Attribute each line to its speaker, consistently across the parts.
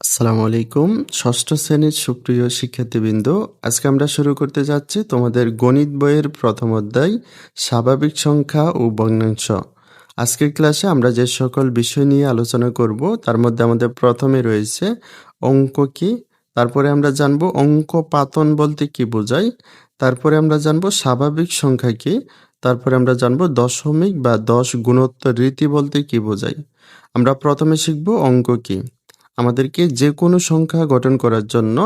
Speaker 1: আসসালামু আলাইকুম। ষষ্ঠ শ্রেণীর সুপ্রিয় শিক্ষার্থীবৃন্দ, আজকে আমরা শুরু করতে যাচ্ছি তোমাদের গণিত বইয়ের প্রথম অধ্যায় স্বাভাবিক সংখ্যা ও ভগ্নাংশ। আজকের ক্লাসে আমরা যে সকল বিষয় নিয়ে আলোচনা করব তার মধ্যে আমাদের প্রথমে রয়েছে অঙ্ক কি, তারপরে আমরা জানব অঙ্ক পাতন বলতে কি বোঝায়, তারপরে আমরা জানব স্বাভাবিক সংখ্যা কি, তারপরে আমরা জানব দশমিক বা দশ গুণোত্তর রীতি বলতে কি বোঝায়। আমরা প্রথমে শিখব অঙ্ক কি। আমাদেরকে যে কোনো সংখ্যা গঠন করার জন্য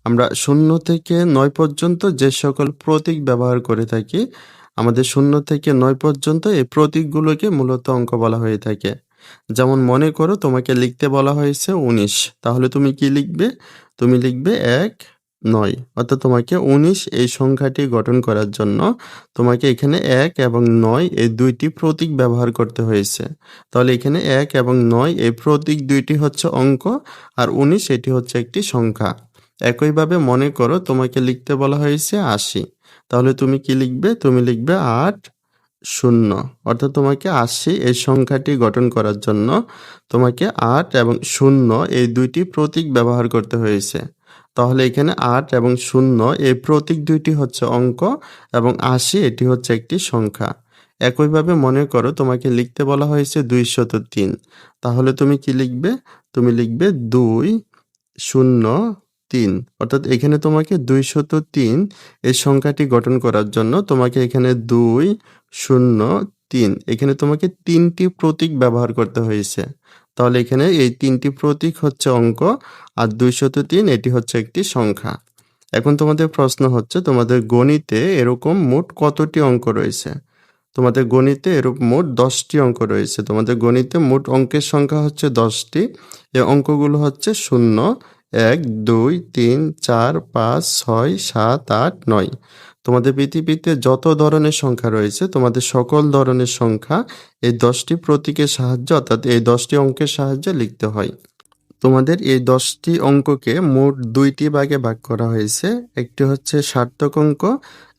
Speaker 1: আমরা 0 থেকে 9 পর্যন্ত যে সকল প্রতীক ব্যবহার করে থাকি, আমাদের 0 থেকে 9 পর্যন্ত এই প্রতীকগুলোকে মূলত অঙ্ক বলা হয়ে থাকে। যেমন মনে করো তোমাকে লিখতে বলা হয়েছে 19, তাহলে তুমি কি লিখবে? তুমি লিখবে 1, 9, অর্থাৎ তোমাকে 19 এই সংখ্যাটি গঠন করার জন্য তোমাকে এখানে 1 এবং 9 এই দুইটি প্রতীক ব্যবহার করতে হয়েছে। তাহলে এখানে 1 এবং 9 এই প্রতীক দুইটি হচ্ছে অঙ্ক, আর 19 এটি হচ্ছে একটি সংখ্যা। একইভাবে মনে করো তোমাকে লিখতে বলা হয়েছে 80, তাহলে তুমি কি লিখবে? তুমি লিখবে 8, 0, অর্থাৎ তোমাকে 80 এই সংখ্যাটি গঠন করার জন্য তোমাকে 8 এবং 0 এই দুইটি প্রতীক ব্যবহার করতে হয়েছে। তাহলে এখানে 8 এবং 0 এই প্রতীক দুইটি হচ্ছে অঙ্ক এবং 80 এটি হচ্ছে একটি সংখ্যা। একইভাবে মনে করো তোমাকে লিখতে বলা হয়েছে 203, তাহলে তুমি কি লিখবে? তুমি লিখবে 2, 0, 3, অর্থাৎ এখানে তোমাকে 203 এই সংখ্যাটি গঠন করার জন্য তোমাকে এখানে 2, 0, 3 এখানে তোমাকে 3টি প্রতীক ব্যবহার করতে হয়েছে। তাহলে এখানে এই 3টি প্রতীক হচ্ছে অঙ্ক, আর 203 এটি হচ্ছে একটি সংখ্যা। এখন তোমাদের প্রশ্ন হচ্ছে তোমাদের গণিতে এরকম মোট কতটি অঙ্ক রয়েছে? তোমাদের গণিতে এরকম মোট 10টি অঙ্ক রয়েছে। তোমাদের গণিতে মোট অঙ্কের সংখ্যা হচ্ছে 10টি। এই অঙ্কগুলো হচ্ছে 0, 1, 2, 3, 4, 5, 6, 7, 8, 9। তোমাদের পৃথিবীতে যত ধরনের সংখ্যা রয়েছে তোমাদের সকল ধরনের সংখ্যা এই 10টি প্রতীকের সাহায্যে, অর্থাৎ এই 10টি অঙ্কের সাহায্যে লিখতে হয়। তোমাদের এই 10টি অঙ্ককে মোট 2টি ভাগে ভাগ করা হয়েছে। একটি হচ্ছে সার্থক অঙ্ক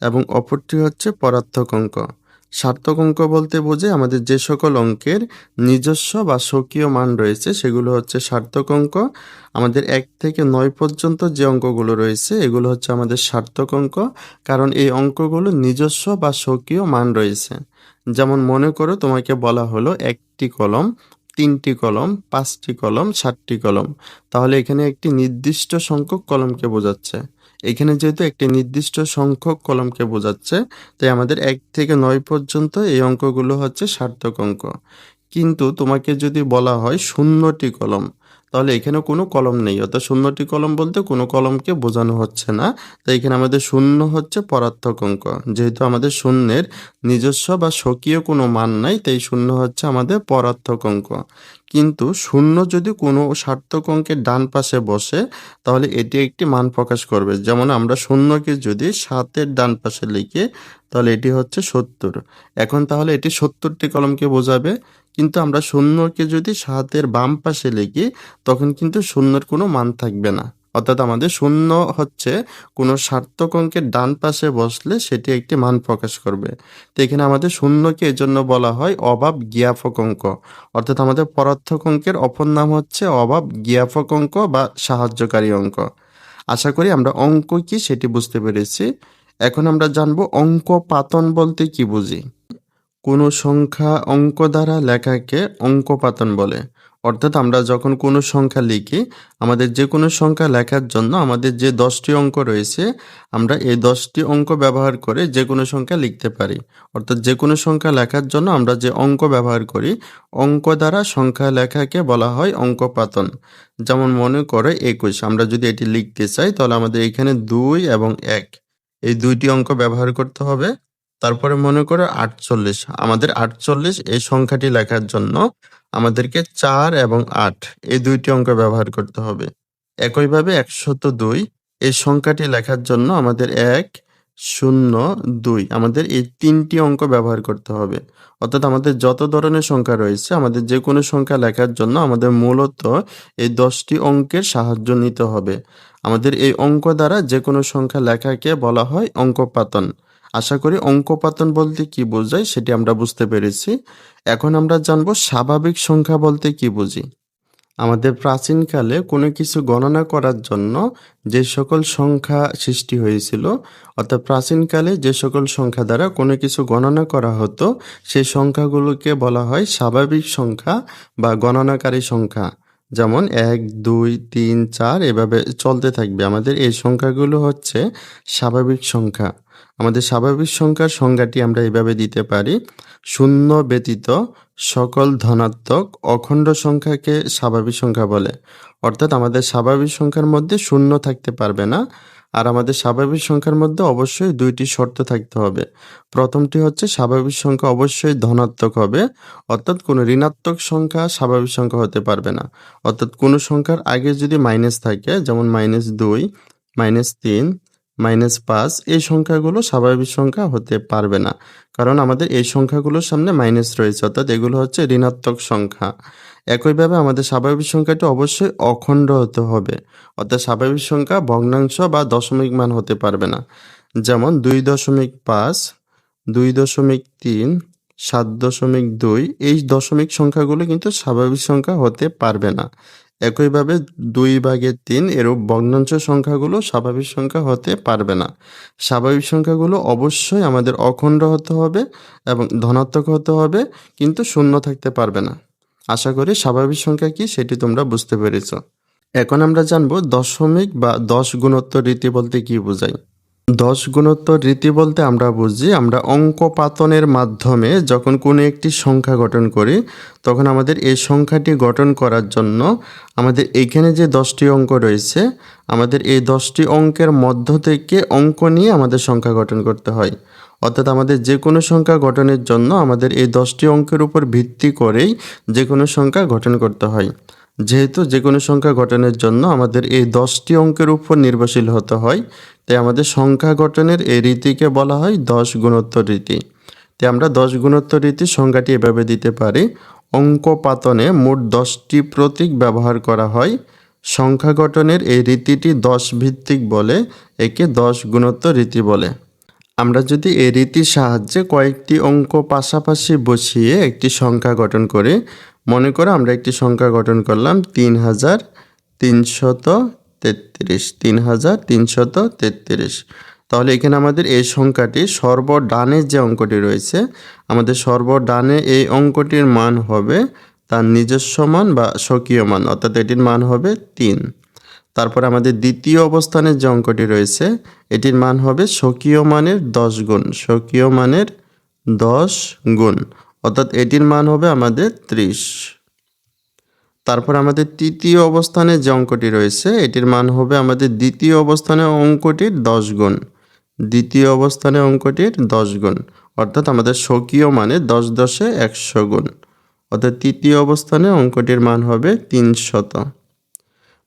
Speaker 1: এবং অপরটি হচ্ছে পরার্থক অঙ্ক। সার্থক অঙ্ক বলতে বোঝে আমাদের যে সকল অঙ্কের নিজস্ব বা স্বকীয় মান রয়েছে সেগুলো হচ্ছে সার্থক অঙ্ক। আমাদের 1 থেকে 9 পর্যন্ত যে অঙ্কগুলো রয়েছে এগুলো হচ্ছে আমাদের সার্থক অঙ্ক, কারণ এই অঙ্কগুলো নিজস্ব বা স্বকীয় মান রয়েছে। যেমন মনে করো তোমাকে বলা হলো 1টি কলম, 3টি কলম, 5টি কলম, 7টি কলম, তাহলে এখানে একটি নির্দিষ্ট সংখ্যক কলমকে বোঝাচ্ছে। এখানে যেহেতু একটি নির্দিষ্ট সংখ্যক কলমকে বোঝাচ্ছে, তাই আমাদের 1 থেকে 9 পর্যন্ত এই অঙ্কগুলো হচ্ছে সার্থক অঙ্ক। কিন্তু তোমাকে যদি বলা হয় 0টি কলম, তাহলে এখানে কোনো কলম নেই, অর্থাৎ 0টি কলম বলতে কোনো কলমকে বোঝানো হচ্ছে না। তাই এখানে আমাদের 0 হচ্ছে পরার্থক অঙ্ক। যেহেতু আমাদের শূন্যের নিজস্ব বা স্বকীয় কোনো মান নাই, তাই 0 হচ্ছে আমাদের পরার্থক অঙ্ক। কিন্তু 0 যদি কোনো সার্থক অঙ্কের ডান পাশে বসে তাহলে এটি একটি মান প্রকাশ করবে। যেমন আমরা 0কে যদি 7-এর ডান পাশে লিখি তাহলে এটি হচ্ছে 70। এখন তাহলে এটি 70টি কলমকে বোঝাবে। কিন্তু আমরা 0কে যদি 7-এর বাম পাশে লিখি তখন কিন্তু 0-এর কোনো মান থাকবে না। অর্থাৎ আমাদের 0 হচ্ছে কোনো সার্থক অঙ্কের ডান পাশে বসলে সেটি একটি মান প্রকাশ করবে। তো এখানে আমাদের 0কে এজন্য বলা হয় অভাব জ্ঞাপক অঙ্ক। অর্থাৎ আমাদের পরার্থক অঙ্কের অপর নাম হচ্ছে অভাব জ্ঞাপক অঙ্ক বা সাহায্যকারী অঙ্ক। আশা করি আমরা অঙ্ক কি সেটি বুঝতে পেরেছি। এখন আমরা জানব অঙ্ক পাতন বলতে কি বুঝি। কোনো সংখ্যা অঙ্ক দ্বারা লেখাকে অঙ্কপাতন বলে। অর্থাৎ আমরা যখন কোনো সংখ্যা লিখি, আমাদের যে কোনো সংখ্যা লেখার জন্য আমাদের যে 10টি অঙ্ক রয়েছে, আমরা এই 10টি অঙ্ক ব্যবহার করে যে কোনো সংখ্যা লিখতে পারি। অর্থাৎ যে কোনো সংখ্যা লেখার জন্য আমরা যে অঙ্ক ব্যবহার করি, অঙ্ক দ্বারা সংখ্যা লেখাকে বলা হয় অঙ্কপাতন। যেমন মনে করো 21, আমরা যদি এটি লিখতে চাই তাহলে আমাদের এখানে 2 এবং 1 এই দুইটি অঙ্ক ব্যবহার করতে হবে। তারপরে মনে করো 48, আমাদের 48 এই সংখ্যাটি লেখার জন্য আমাদেরকে 4 এবং 8 এই দুইটি অঙ্ক ব্যবহার করতে হবে। একইভাবে 102 এই সংখ্যাটি লেখার জন্য আমাদের 1, 0, 2 আমাদের এই 3টি অঙ্ক ব্যবহার করতে হবে। অর্থাৎ আমাদের যত ধরনের সংখ্যা রয়েছে আমাদের যে কোনো সংখ্যা লেখার জন্য আমাদের মূলত এই 10টি অঙ্কের সাহায্য নিতে হবে। আমাদের এই অঙ্ক দ্বারা যে কোনো সংখ্যা লেখাকে বলা হয় অঙ্কপাতন। আশা করি অঙ্কপাতন বলতে কি বোঝায় সেটি আমরা বুঝতে পেরেছি। এখন আমরা জানব স্বাভাবিক সংখ্যা বলতে কি বুঝি। আমাদের প্রাচীনকালে কোনো কিছু গণনা করার জন্য যে সকল সংখ্যা সৃষ্টি হয়েছিল, অর্থাৎ প্রাচীনকালে যে সকল সংখ্যা দ্বারা কোনো কিছু গণনা করা হতো, সেই সংখ্যাগুলোকে বলা হয় স্বাভাবিক সংখ্যা বা গণনাকারী সংখ্যা। যেমন 1, 2, 3, 4 এভাবে চলতে থাকবে। আমাদের এই সংখ্যাগুলো হচ্ছে স্বাভাবিক সংখ্যা। আমাদের স্বাভাবিক সংখ্যার সংজ্ঞাটি আমরা এভাবে দিতে পারি: শূন্য ব্যতীত সকল ধনাত্মক অখণ্ড সংখ্যাকে স্বাভাবিক সংখ্যা বলে। অর্থাৎ আমাদের স্বাভাবিক সংখ্যার মধ্যে শূন্য থাকতে পারবে না। আর আমাদের স্বাভাবিক সংখ্যার মধ্যে অবশ্যই 2টি শর্ত থাকতে হবে। প্রথমটি হচ্ছে স্বাভাবিক সংখ্যা অবশ্যই ধনাত্মক হবে, অর্থাৎ কোনো ঋণাত্মক সংখ্যা স্বাভাবিক সংখ্যা হতে পারবে না। অর্থাৎ কোনো সংখ্যার আগে যদি মাইনাস থাকে, যেমন -2, -3, -5, এই সংখ্যাগুলো স্বাভাবিক সংখ্যা হতে পারবে না, কারণ আমাদের এই সংখ্যাগুলোর সামনে মাইনাস রয়েছে, অর্থাৎ এগুলো হচ্ছে ঋণাত্মক সংখ্যা। একইভাবে আমাদের স্বাভাবিক সংখ্যাটি অবশ্যই অখণ্ড হতে হবে, অর্থাৎ স্বাভাবিক সংখ্যা ভগ্নাংশ বা দশমিক মান হতে পারবে না। যেমন 2.5, 2.3, 7.2, এই দশমিক সংখ্যাগুলো কিন্তু স্বাভাবিক সংখ্যা হতে পারবে না। একইভাবে 2/3 এরূপ ভগ্নাংশ সংখ্যাগুলো স্বাভাবিক সংখ্যা হতে পারবে না। স্বাভাবিক সংখ্যাগুলো অবশ্যই আমাদের অখণ্ড হতে হবে এবং ধনাত্মক হতে হবে, কিন্তু শূন্য থাকতে পারবে না। আশা করি স্বাভাবিক সংখ্যা কি সেটি তোমরা বুঝতে পেরেছ। এখন আমরা জানব দশমিক বা 10 গুণোত্তর রীতি বলতে কি বোঝায়। 10 গুণোত্তর রীতি বলতে আমরা বুঝি, আমরা অঙ্ক পাতনের মাধ্যমে যখন কোনো একটি সংখ্যা গঠন করি, তখন আমাদের এই সংখ্যাটি গঠন করার জন্য আমাদের এইখানে যে 10টি অঙ্ক রয়েছে, আমাদের এই 10টি অঙ্কের মধ্য থেকে অঙ্ক নিয়ে আমাদের সংখ্যা গঠন করতে হয়। অর্থাৎ আমাদের যে কোনো সংখ্যা গঠনের জন্য আমাদের এই 10টি অঙ্কের উপর ভিত্তি করেই যে কোনো সংখ্যা গঠন করতে হয়। যেহেতু যে কোনো সংখ্যা গঠনের জন্য আমাদের এই 10টি অঙ্কের উপর নির্ভরশীল হতে হয়, তাই আমাদের সংখ্যা গঠনের এই রীতিকে বলা হয় 10 গুণোত্তর রীতি। তাই আমরা 10 গুণোত্তর রীতির সংজ্ঞাটি এভাবে দিতে পারি: অঙ্ক পাতনে মোট 10টি প্রতীক ব্যবহার করা হয়। সংখ্যা গঠনের এই রীতিটি 10 ভিত্তিক বলে একে 10 গুণোত্তর রীতি বলে। আমরা যদি এই রীতির সাহায্যে কয়েকটি অঙ্ক পাশাপাশি বসিয়ে একটি সংখ্যা গঠন করি, মনে করো আমরা একটি সংখ্যা গঠন করলাম 3333, 3333, তাহলে এখানে আমাদের এই সংখ্যাটি সর্বডানে যে অঙ্কটি রয়েছে, আমাদের সর্বডানে এই অঙ্কটির মান হবে তার নিজস্ব মান বা স্বকীয় মান, অর্থাৎ এটির মান হবে 3। তারপর আমাদের দ্বিতীয় অবস্থানে যে অঙ্কটি রয়েছে, এটির মান হবে স্বকীয় মানের 10 গুণ, স্বকীয় মানের 10 গুণ, অর্থাৎ এটির মান হবে আমাদের 30। তারপর আমাদের তৃতীয় অবস্থানে যে অঙ্কটি রয়েছে, এটির মান হবে আমাদের দ্বিতীয় অবস্থানে অঙ্কটির 10 গুণ, দ্বিতীয় অবস্থানে অঙ্কটির 10 গুণ, অর্থাৎ আমাদের স্বকীয় মানে 10 10 100 গুণ, অর্থাৎ তৃতীয় অবস্থানে অঙ্কটির মান হবে 300।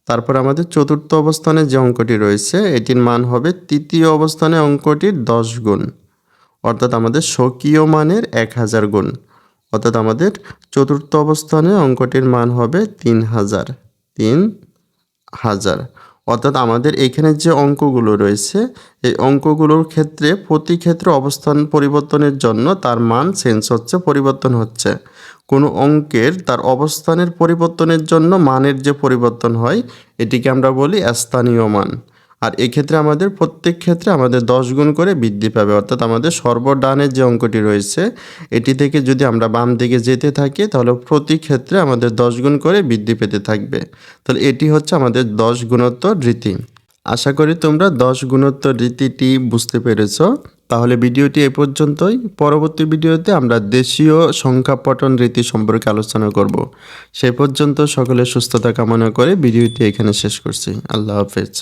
Speaker 1: তারপর আমাদের চতুর্থ অবস্থানে যে অঙ্কটি রয়েছে, এটির মান হবে তৃতীয় অবস্থানে অঙ্কটির 10 গুণ, অর্থাৎ আমাদের স্বকীয় মানের 1000 গুণ, অর্থাৎ আমাদের চতুর্থ অবস্থানে অঙ্কটির মান হবে 3000, 3000। অর্থাৎ আমাদের এখানে যে অঙ্কগুলো রয়েছে, এই অঙ্কগুলোর ক্ষেত্রে প্রতি ক্ষেত্রে অবস্থান পরিবর্তনের জন্য তার মান চেঞ্জ হচ্ছে, পরিবর্তন হচ্ছে। কোনো অঙ্কের তার অবস্থানের পরিবর্তনের জন্য মানের যে পরিবর্তন হয়, এটিকে আমরা বলি স্থানীয় মান। আর এক্ষেত্রে আমাদের প্রত্যেক ক্ষেত্রে আমাদের 10 গুণ করে বৃদ্ধি পাবে, অর্থাৎ আমাদের সর্বডানের যে অঙ্কটি রয়েছে, এটি থেকে যদি আমরা বাম দিকে যেতে থাকি, তাহলে প্রতি ক্ষেত্রে আমাদের 10 গুণ করে বৃদ্ধি পেতে থাকবে। তাহলে এটি হচ্ছে আমাদের 10 গুণোত্তর রীতি। আশা করি তোমরা 10 গুণোত্তর রীতিটি বুঝতে পেরেছ। তাহলে ভিডিওটি এ পর্যন্তই। পরবর্তী ভিডিওতে আমরা দেশীয় সংখ্যাপটন রীতি সম্পর্কে আলোচনা করব। সেই পর্যন্ত সকলের সুস্থতা কামনা করে ভিডিওটি এখানে শেষ করছি। আল্লাহ হাফেজ।